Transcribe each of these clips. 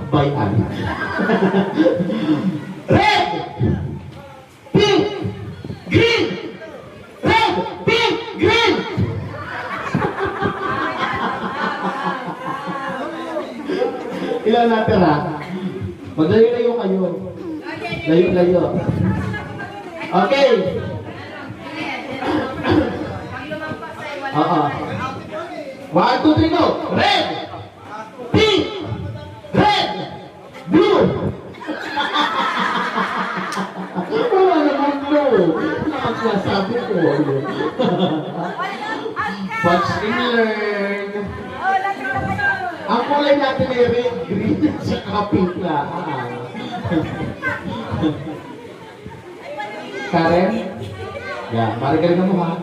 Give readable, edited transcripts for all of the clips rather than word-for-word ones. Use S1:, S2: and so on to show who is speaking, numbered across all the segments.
S1: Bayan. Red! Pink! Green! Red! Pink! Green! Ilan natira? Maglayo-layo kayo. Layo-layo. Okay. Oo. 1, 2, 3, go! Red! Pink! Red! Blue! Wala naman blue. Nakagsasabi ko. Watch and learn. Ang kulay natin ay red, green, at pink na. Karen? Yeah, marigaling mo ha.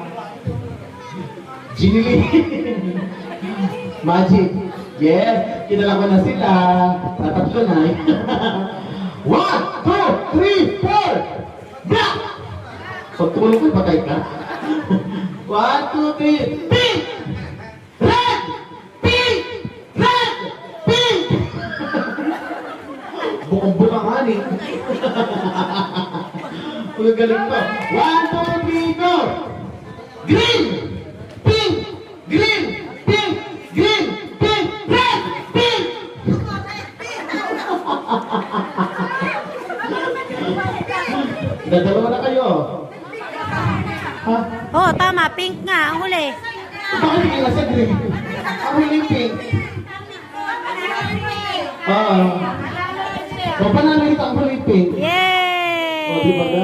S1: Ginny. Magic. Yes, kinala ko na sila. Tatatlo na. 1, 2, 3, 4! Black! So, tulong ko, patay ka. 1, 2, 3, pink! Red! Pink! Red! Pink! Bukang-bukang eh. Uy, galing to. 1, 2, 3, go! Green! Pink! Green! Pink! Green! Pink! Red! Pink! Dadalawa na kayo. Ha?
S2: Oh, tama. Pink nga. Ang huli.
S1: Bakit hindi nasa green? Ang huli pink. Oo. O, panalo ito ang huli pink.
S2: Yay!
S1: O, di ba na?